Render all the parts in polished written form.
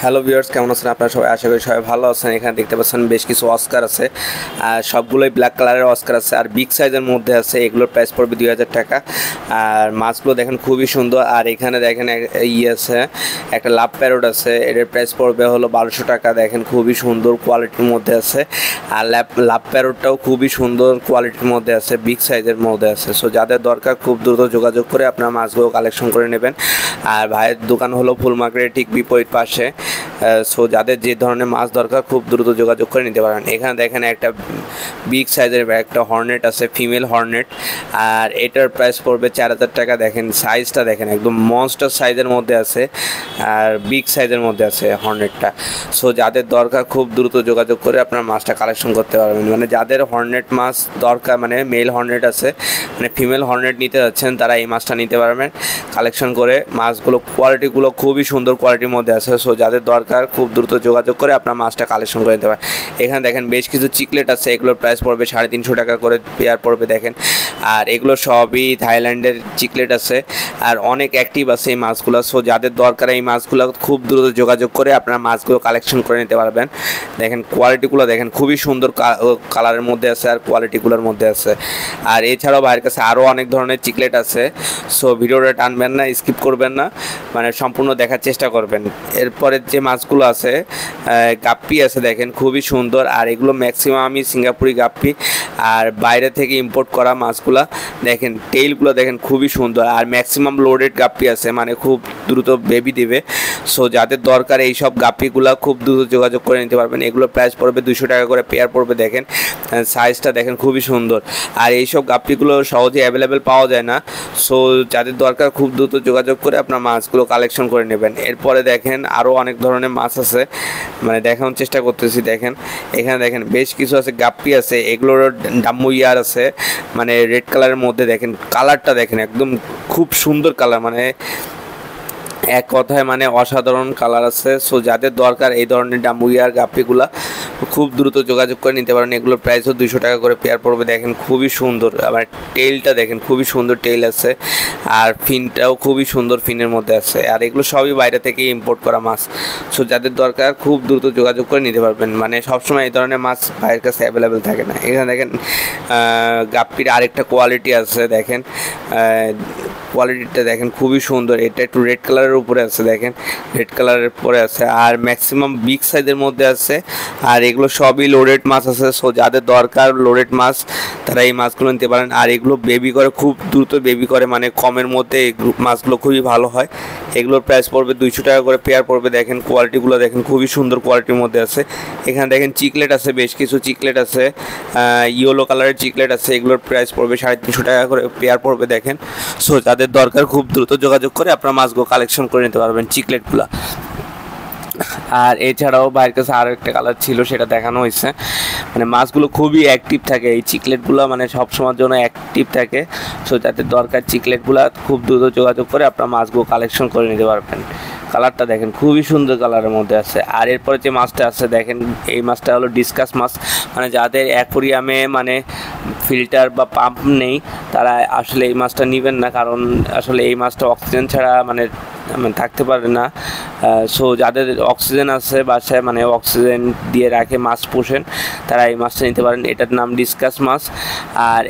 Hello viewers, কেমন আছেন আপনারা সবাই? আশা করি সবাই ভালো আছেন। এখানে দেখতে পাচ্ছেন বেশ কিছু অস্কার আছে, আর সবগুলোই ব্ল্যাক কালারের অস্কার আছে আর বিগ সাইজের মধ্যে আছে। এগুলোর প্রাইস পড়বে 2000 টাকা। আর মাছগুলো দেখেন খুবই সুন্দর। আর এখানে দেখেন আছে একটা লাভ প্যারোট আছে, এটার প্রাইস পড়বে হলো 1200 টাকা। দেখেন খুবই সুন্দর কোয়ালিটির মধ্যে আছে। আর লাভ প্যারোটটাও খুবই সুন্দর কোয়ালিটির মধ্যে আছে, বিগ সাইজের মধ্যে আছে। সো যাদের দরকার খুব দ্রুত যোগাযোগ করে আপনারা মাছগুলো কালেকশন করে নেবেন। আর ভাইয়ের দোকান হলো ফুল মার্কেটের ঠিক বিপরীত পাশে। সো যাদের যে ধরনের মাছ দরকার খুব দ্রুত যোগাযোগ করে নিতে পারেন। এখানে দেখেন একটা বিগ সাইজের একটা হর্নেট আছে, ফিমেল হর্নেট, আর এটার প্রাইস পড়বে 4000 টাকা। দেখেন সাইজটা দেখেন একদম মনস্টার সাইজের মধ্যে আছে আর বিগ সাইজের মধ্যে আছে হর্নেটটা। সো যাদের দরকার খুব দ্রুত যোগাযোগ করে আপনার মাছটা কালেকশন করতে পারবেন। মানে যাদের হর্নেট মাছ দরকার, মানে মেল হর্নেট আছে, মানে ফিমেল হর্নেট নিতে যাচ্ছেন, তারা এই মাছটা নিতে পারবেন কালেকশন করে। মাছগুলো কোয়ালিটিগুলো খুবই সুন্দর কোয়ালিটির মধ্যে আছে। সো যাদের দরকার খুব দ্রুত যোগাযোগ করে আপনার মাছটা কালেকশন করে নিতে পারেন। এখানে দেখেন বেশ কিছু চিকলেট আছে, এগুলোর প্রাইস পড়বে 350 টাকা করে পেয়ার পড়বে দেখেন। আর এগুলো সবই থাইল্যান্ডের চিকলেট আছে আর অনেক অ্যাক্টিভ আছে এই মাছগুলো। সো যাদের দরকার এই মাছগুলো খুব দ্রুত যোগাযোগ করে আপনার মাছগুলো কালেকশন করে নিতে পারবেন। দেখেন কোয়ালিটিগুলো দেখেন খুবই সুন্দর কালারের মধ্যে আছে আর কোয়ালিটিগুলোর মধ্যে আছে। আর এছাড়াও ভাইয়ের কাছে আরও অনেক ধরনের চিকলেট আছে। সো ভিডিওটা টানবেন না, স্কিপ করবেন না, মানে সম্পূর্ণ দেখার চেষ্টা করবেন। এরপরে যে মাছগুলো আছে, গাপ্পি আছে দেখেন খুবই সুন্দর। আর এগুলো ম্যাক্সিমাম আমি সিঙ্গাপুরি গাপ্পি আর বাইরে থেকে ইম্পোর্ট করা মাছগুলা। দেখেন টেইলগুলো দেখেন খুবই সুন্দর আর ম্যাক্সিমাম লোডেড গাপ্পি আছে, মানে খুব দ্রুত বেবি দেবে। সো যাদের দরকার এই সব গাপ্পিগুলো খুব দ্রুত যোগাযোগ করে নিতে পারবেন। এগুলোর প্রাইস পড়বে 200 টাকা করে পেয়ার পড়বে। দেখেন সাইজটা দেখেন খুবই সুন্দর। আর এইসব গাপ্পিগুলো সহজে অ্যাভেলেবেল পাওয়া যায় না। সো যাদের দরকার খুব দ্রুত যোগাযোগ করে আপনার মাছগুলো কালেকশন করে নেবেন। এরপরে দেখেন আরও অনেক ধরনের মাছ আছে, মানে দেখানোর চেষ্টা করতেছি। দেখেন এখানে দেখেন বেশ কিছু আছে, গাপ্পি আছে, এগুলোর ডাম্মু ইয়ার আছে, মানে রেড কালারের মধ্যে। দেখেন কালারটা দেখেন একদম খুব সুন্দর কালার, মানে এক কথায় মানে অসাধারণ কালার আছে। সো যাদের দরকার এই ধরনের ডাম্বুইয়ার গাপ্পিগুলা খুব দ্রুত যোগাযোগ করে নিতে পারেন। এগুলোর প্রাইসও 200 টাকা করে পেয়ার পড়বে। দেখেন খুবই সুন্দর, আবার টেইলটা দেখেন খুবই সুন্দর টেইল আছে আর ফিনটাও খুবই সুন্দর ফিনের মধ্যে আছে। আর এগুলো সবই বাইরে থেকে ইম্পোর্ট করা মাছ। সো যাদের দরকার খুব দ্রুত যোগাযোগ করে নিতে পারবেন। মানে সবসময় এই ধরনের মাছ বাইরের কাছে অ্যাভেলেবেল থাকে না। এখানে দেখেন গাপ্পির আরেকটা কোয়ালিটি আছে, দেখেন কোয়ালিটিটা দেখেন খুবই সুন্দর। এটা একটু রেড কালারের উপরে আছে, দেখেন রেড কালারের পরে আছে আর ম্যাক্সিমাম বিগ সাইজের মধ্যে আছে। আর এগুলো সবই লোডেড মাছ আছে। সো যাদের দরকার লোডেড মাছ তারা এই মাছগুলো নিতে পারেন। আর এগুলো বেবি করে, খুব দ্রুত বেবি করে, মানে কমের মধ্যে এই মাছগুলো খুবই ভালো হয়। এগুলোর প্রাইস পড়বে 200 টাকা করে পেয়ার পড়বে। দেখেন কোয়ালিটিগুলো দেখেন খুবই সুন্দর কোয়ালিটির মধ্যে আছে। এখানে দেখেন চিকলেট আছে, বেশ কিছু চিকলেট আছে, ইয়েলো কালারের চিকলেট আছে, এগুলোর প্রাইস পড়বে 350 টাকা করে পেয়ার পড়বে। দেখেন সো যাদের দরকার খুব দ্রুত যোগাযোগ করে আপনার মাছগুলো কালেকশন করে নিতে পারবেন চিকলেটগুলো। আর এছাড়াও বাইরের কাছে আরও একটা কালার ছিল, সেটা দেখানো হয়েছে। মানে মাছগুলো খুবই অ্যাক্টিভ থাকে এই চিকলেটগুলো, মানে সবসময়ের জন্য অ্যাক্টিভ থাকে। সো যাদের দরকার চিকলেটগুলো খুব দ্রুত যোগাযোগ করে আপনার মাছগুলো কালেকশন করে নিতে পারবেন। কালারটা দেখেন খুবই সুন্দর কালারের মধ্যে আছে। আর এরপরে যে মাছটা আছে দেখেন, এই মাছটা হলো ডিসকাস মাছ। মানে যাদের অ্যাকোরিয়ামে মানে ফিল্টার বা পাম্প নেই তারা আসলে এই মাছটা নেবেন না, কারণ আসলে এই মাছটা অক্সিজেন ছাড়া মানে থাকতে পারে না। সো যাদের অক্সিজেন আছে বাসায়, মানে অক্সিজেন দিয়ে রাখে মাছ পোষেন, তারা এই মাছটা নিতে পারেন। এটার নাম ডিসকাস মাছ। আর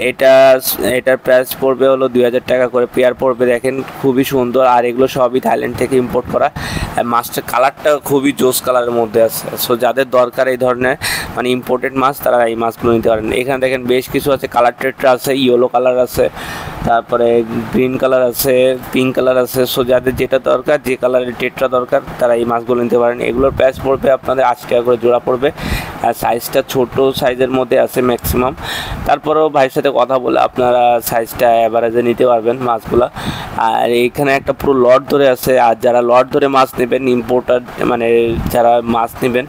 এটার প্রাইস পড়বে হলো 2000 টাকা করে পেয়ার পড়বে। দেখেন খুবই সুন্দর। আর এগুলো সবই থাইল্যান্ড থেকে ইম্পোর্ট করা। মাছটার কালারটা খুবই জোস কালারের মধ্যে আছে। সো যাদের দরকার এই ধরনের মানে ইম্পোর্টেড মাছ তারা এই মাছগুলো নিতে পারেন। এখানে দেখেন বেশ কিছু আছে, কালার টেট্রা আছে, ইয়েলো কালার আছে, তারপরে গ্রিন কালার আছে, পিঙ্ক কালার আছে। সো যাদের যেটা দরকার, যে কালারের টেট্রা দরকার, তারা এই মাছগুলো নিতে পারেন। এগুলোর প্রাইস পড়বে আপনাদের 80 টাকা করে জোড়া পড়বে। আর সাইজটা ছোট সাইজের মধ্যে আছে ম্যাক্সিমাম। তারপরেও ভাইয়ের সাথে কথা বলে আপনারা সাইজটা অ্যাভারেজে নিতে পারবেন মাছগুলো। আর এইখানে একটা পুরো লট ধরে আছে। আর যারা লট ধরে মাছ নেবেন, ইম্পোর্টার মানে যারা মাছ নেবেন,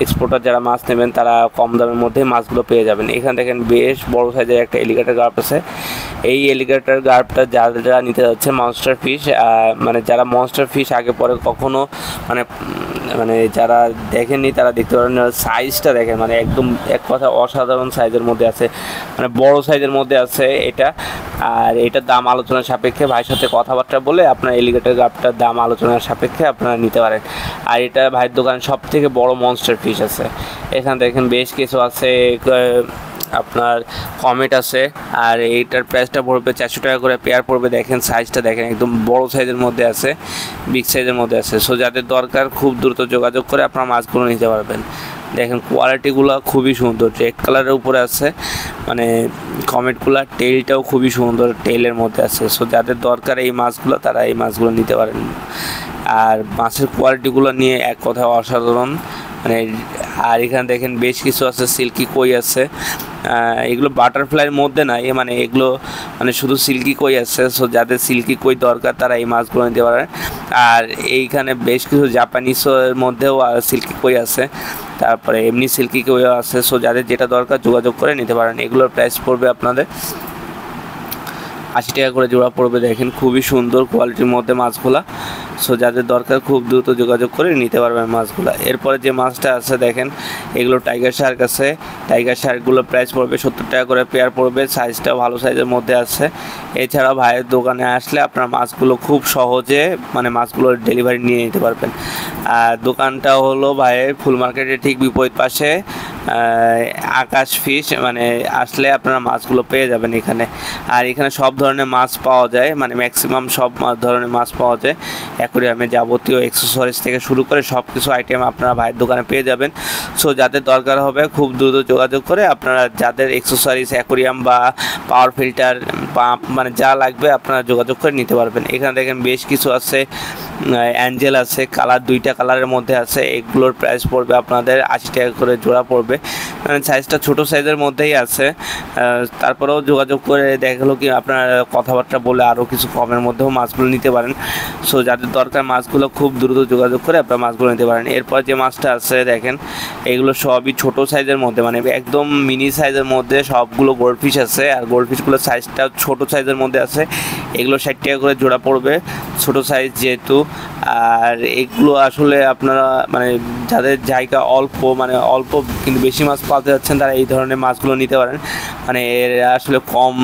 এক্সপোর্টার যারা মাছ নেবেন, তারা কম দামের মধ্যে মাছগুলো পেয়ে যাবেন। এখানে দেখেন বেশ বড় সাইজের একটা এলিগেটর গার্প আছে। এই এলিগেটর গার্পটা যারা নিতে যাচ্ছে মনস্টার ফিশ, মানে যারা মনস্টার ফিশ আগে পরে কখনো মানে যারা দেখেননি তারা দেখতে পারেন সাইজটা দেখেন, মানে একদম এক কথা অসাধারণ সাইজের মধ্যে আছে, মানে বড় সাইজের মধ্যে আছে এটা। আর এটার দাম আলোচনার সাপেক্ষে ভাইয়ের সাথে কথাবার্তা বলে আপনার এলিগেটর কার্পটার দাম আলোচনার সাপেক্ষে আপনারা নিতে পারেন। আর এটা ভাইয়ের দোকানে সব থেকে বড় মনস্টার ফিশ আছে। এখানে দেখেন বেশ কিছু আছে, আপনার কমেট আছে। আর এইটার প্রাইসটা পড়বে 400 টাকা করে পেয়ার পড়বে। দেখেন সাইজটা দেখেন, একদম বড় সাইজের মধ্যে আছে, বিগ সাইজের মধ্যে আছে। সো যাদের দরকার খুব দ্রুত যোগাযোগ করে আপনারা মাছগুলো নিতে পারবেন। দেখেন কোয়ালিটিগুলো খুবই সুন্দর, রেড কালারের উপরে আছে, মানে কমেটগুলো টেইলটাও খুবই সুন্দর, টেইলের মধ্যে আছে। সো যাদের দরকার এই মাছগুলো তারা এই মাছগুলো নিতে পারেন। আর মাছের কোয়ালিটিগুলো নিয়ে এক কথা অসাধারণ, মানে। আর এখানে দেখেন বেশ কিছু আছে, সিল্কি কই আছে। এগুলো বাটারফ্লাইয়ের মধ্যে না, মানে এগুলো মানে শুধু সিল্কি কই আছে। সো যাদের সিল্কি কই দরকার তারা এই মাছগুলো নিতে পারে। আর এইখানে বেশ কিছু জাপানিজের মধ্যেও সিল্কি কই আছে, তারপরে এমনি সিল্কি কইও আছে। সো যাদের যেটা দরকার যোগাযোগ করে নিতে পারেন। এগুলোর প্রাইস পড়বে আপনাদের 80 টাকা করে জোড়া পড়বে। দেখেন খুবই সুন্দর কোয়ালিটির মধ্যে মাছগুলা। সো যাদের দরকার খুব দ্রুত যোগাযোগ করে নিতে পারবেন মাছগুলা। এরপরে যে মাছটা আছে দেখেন, এগুলো টাইগার শার্ক আছে। টাইগার শার্কগুলোর প্রাইস পড়বে 70 টাকা করে পেয়ার পড়বে। সাইজটাও ভালো সাইজের মধ্যে আছে। এছাড়া ভাইয়ের দোকানে আসলে আপনার মাছগুলো খুব সহজে, মানে মাছগুলোর ডেলিভারি নিয়ে নিতে পারবেন। আর দোকানটা হলো ভাইয়ের ফুল মার্কেটের ঠিক বিপরীত পাশে আকাশ ফিশ, মানে আসলে আপনারা মাছগুলো পেয়ে যাবেন এখানে। আর এখানে সব ধরনের মাছ পাওয়া যায়, মানে ম্যাক্সিমাম সব ধরনের মাছ পাওয়া যায়। অ্যাকোরিয়ামে যাবতীয় অ্যাক্সেসরিজ থেকে শুরু করে সব কিছু আইটেম আপনারা ভাইয়ের দোকানে পেয়ে যাবেন। সো যাদের দরকার হবে খুব দ্রুত যোগাযোগ করে আপনারা যাদের অ্যাক্সেসরিজ, অ্যাকোরিয়াম বা পাওয়ার ফিল্টার, পাম্প, মানে যা লাগবে আপনারা যোগাযোগ করে নিতে পারবেন। এখানে দেখেন বেশ কিছু আছে, অ্যাঞ্জেল আছে, কালার 2টা কালারের মধ্যে আছে। এগুলোর প্রাইস পড়বে আপনাদের 80 টাকা করে জোড়া পড়বে। সাইজটা ছোটো সাইজের মধ্যেই আছে। তারপরেও যোগাযোগ করে দেখালো কি আপনার কথাবার্তা বলে আরও কিছু কমের মধ্যেও মাছগুলো নিতে পারেন। সো যাদের দরকার মাছগুলো খুব দ্রুত যোগাযোগ করে আপনার মাছগুলো নিতে পারেন। এরপর যে মাছটা আছে দেখেন, এগুলো সবই ছোটো সাইজের মধ্যে, মানে একদম মিনি সাইজের মধ্যে সবগুলো গোল্ডফিশ আছে। আর গোল্ডফিশগুলোর সাইজটা ছোটো সাইজের মধ্যে আছে। এগুলো 60 টাকা করে জোড়া পড়বে, ছোটো সাইজ যেহেতু। আর এগুলো আসলে আপনারা, মানে যাদের জায়গা অল্প, মানে অল্প কিন্তু বেশি মাছ পালতে যাচ্ছেন তারা এই ধরনের মাছগুলো নিতে পারেন। মানে এর আসলে কম,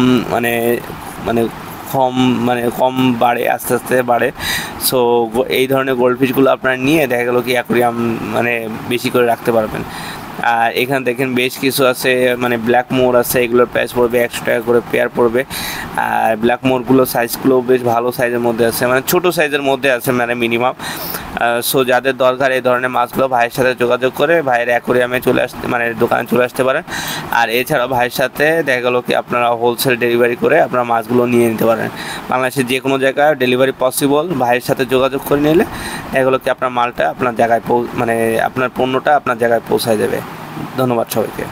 মানে কম বাড়ে, আস্তে আস্তে বাড়ে। সো এই ধরনের গোল্ডফিশগুলো আপনারা নিয়ে দেখা গেলো কি অ্যাকোরিয়াম মানে বেশি করে রাখতে পারবেন। আর এখানে দেখেন বেশ কিছু আছে, মানে ব্ল্যাক মোর আছে। এগুলোর প্রাইস পড়বে 100 টাকা করে পেয়ার পড়বে। আর ব্ল্যাক মোরগুলো সাইজগুলো বেশ ভালো সাইজের মধ্যে আছে, মানে ছোটো সাইজের মধ্যে আছে, মানে মিনিমাম। সো যাদের দরকার এই ধরনের মাছগুলো ভাইয়ের সাথে যোগাযোগ করে ভাইয়ের অ্যাকোরিয়ামে চলে আসতে, মানে দোকানে চলে আসতে পারেন। আর এছাড়াও ভাইয়ের সাথে দেখা গেলো কি আপনারা হোলসেল ডেলিভারি করে আপনারা মাছগুলো নিয়ে নিতে পারেন। বাংলাদেশের যে কোনো জায়গায় ডেলিভারি পসিবল। ভাইয়ের সাথে যোগাযোগ করে নিলে দেখা গেলো কি আপনার মালটা আপনার জায়গায়, মানে আপনার পণ্যটা আপনার জায়গায় পৌঁছায় যাবে। ধন্যবাদ সবাইকে।